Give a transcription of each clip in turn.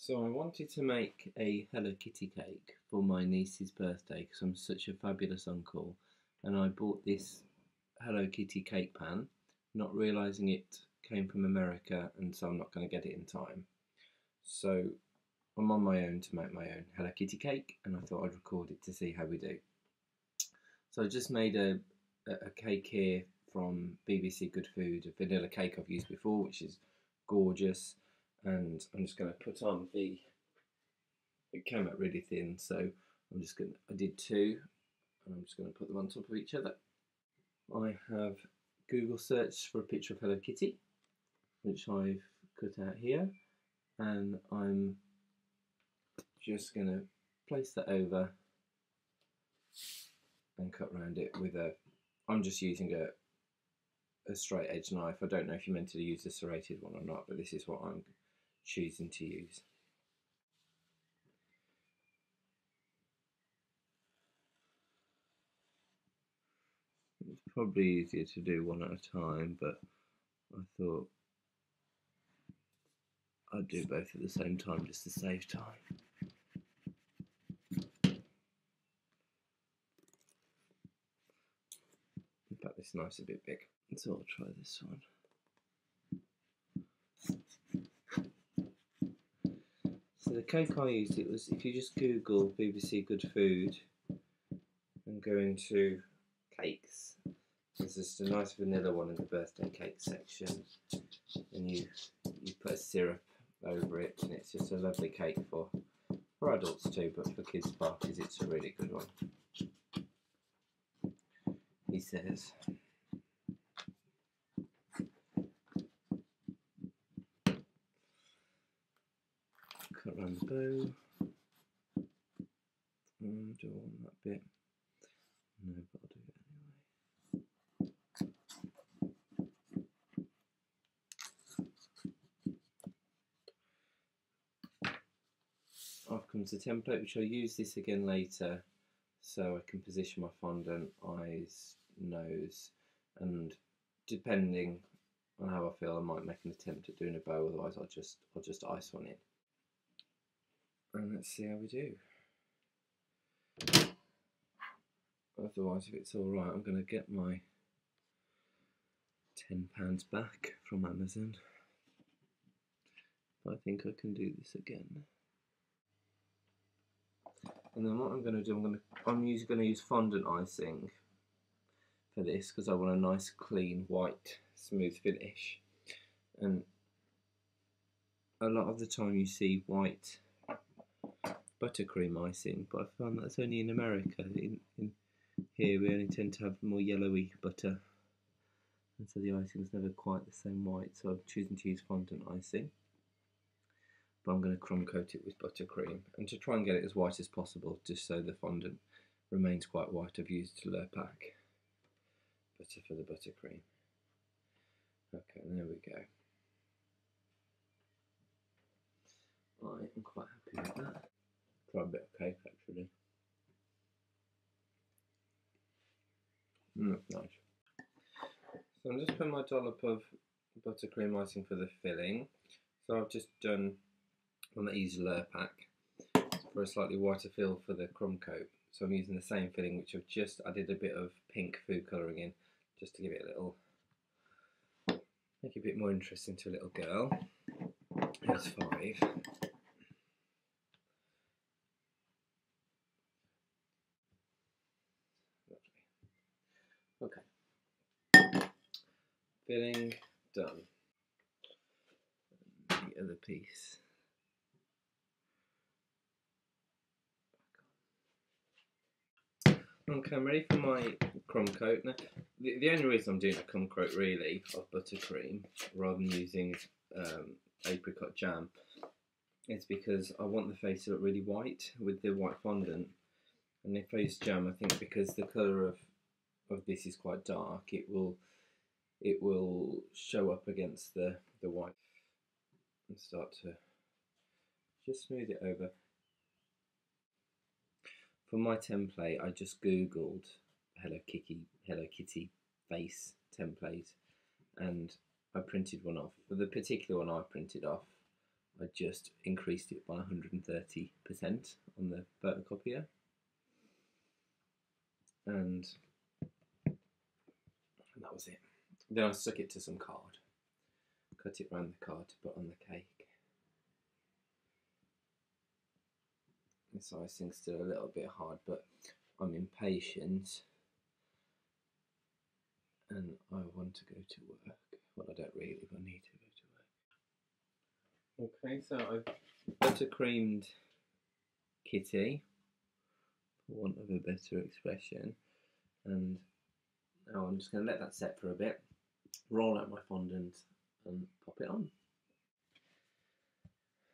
So I wanted to make a Hello Kitty cake for my niece's birthday because I'm such a fabulous uncle, and I bought this Hello Kitty cake pan, not realising it came from America, and so I'm not going to get it in time. So I'm on my own to make my own Hello Kitty cake, and I thought I'd record it to see how we do. So I just made a cake here from BBC Good Food, a vanilla cake I've used before, which is gorgeous. And I'm just going to put on it came out really thin, so I did two, and I'm just going to put them on top of each other. I have Google searched for a picture of Hello Kitty, which I've cut out here, and I'm just going to place that over and cut around it with I'm just using a straight edge knife. I don't know if you're meant to use a serrated one or not, but this is what I'm choosing to use. It's probably easier to do one at a time, but I thought I'd do both at the same time just to save time. In fact, this knife's a bit big, so I'll try this one. So the cake I used, it was, if you just Google BBC Good Food and go into cakes, there's just a nice vanilla one in the birthday cake section, and you put a syrup over it, and it's just a lovely cake for adults too, but for kids' parties it's a really good one. He says. Cut around the bow. Do I want that bit? No, but I'll do it anyway. Off comes the template, which I'll use this again later, so I can position my fondant, eyes, nose, and depending on how I feel, I might make an attempt at doing a bow. Otherwise, I'll just ice on it. And let's see how we do. Otherwise, if it's all right, I'm going to get my £10 back from Amazon. But I think I can do this again. And then what I'm going to do, I'm going to use fondant icing for this because I want a nice, clean, white, smooth finish. And a lot of the time you see white buttercream icing, but I found that's only in America. In here we only tend to have more yellowy butter, and so the icing's never quite the same white, so I'm choosing to use fondant icing. But I'm going to crumb coat it with buttercream, and to try and get it as white as possible, just so the fondant remains quite white, I've used Lurpak butter for the buttercream. Okay, there we go. I'm quite happy with that. Try a bit of cake actually. Nice. So I'm just putting my dollop of buttercream icing for the filling. So I've just done one that uses Lurpak for a slightly whiter fill for the crumb coat. So I'm using the same filling, which I've just added a bit of pink food colouring in, just to give it a little, make it a bit more interesting to a little girl who's 5. Okay, filling done. And the other piece. Okay, I'm ready for my crumb coat. Now, the only reason I'm doing a crumb coat really of buttercream rather than using apricot jam is because I want the face to look really white with the white fondant. And if I use jam, I think because the colour of this is quite dark, it will show up against the white and start to just smooth it over. For my template, I just googled Hello Kitty face template, and I printed one off. For the particular one I printed off, I just increased it by 130% on the photocopier, and that was it. Then I stuck it to some card, cut it around the card to put on the cake. This icing's still a little bit hard, but I'm impatient and I want to go to work. Well, I don't really, but I need to go to work. Okay, so I've buttercreamed Kitty, for want of a better expression, and now I'm just going to let that set for a bit, roll out my fondant and pop it on.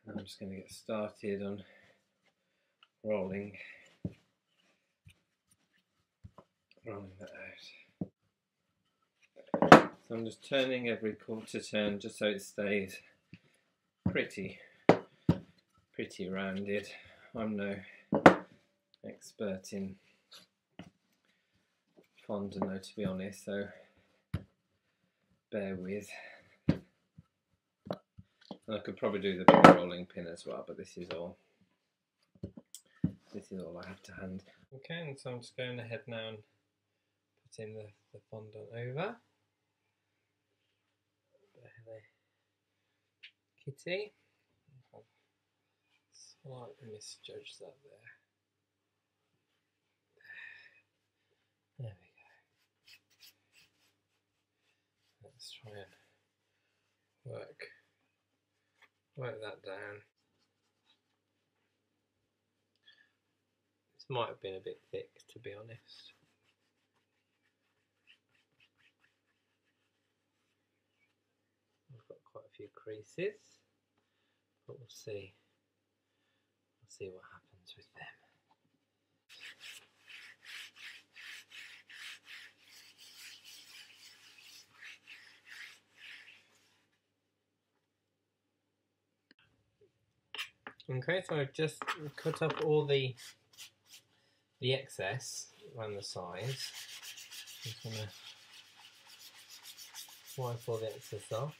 I'm just going to get started on rolling that out. So I'm just turning every quarter turn just so it stays pretty rounded. I'm no expert in fondant, to be honest, so bear with. And I could probably do the big rolling pin as well, but this is all I have to hand. Okay, and so I'm just going ahead now and putting the fondant over. Kitty. Slightly misjudged that there. There we go. Let's try and work that down. This might have been a bit thick, to be honest. I've got quite a few creases, but we'll see. We'll see what happens with them. Okay, so I've just cut up all the excess around the sides. Just going to wipe all the excess off.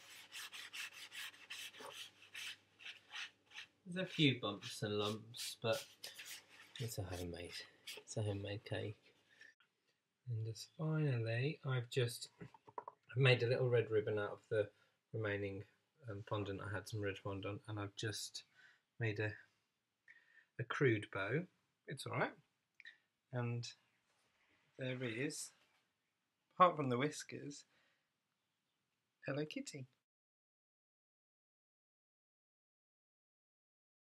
There's a few bumps and lumps, but it's a homemade cake. And just finally, I've made a little red ribbon out of the remaining fondant. I had some red fondant, and I've just made a crude bow. It's alright. And there is, apart from the whiskers, Hello Kitty.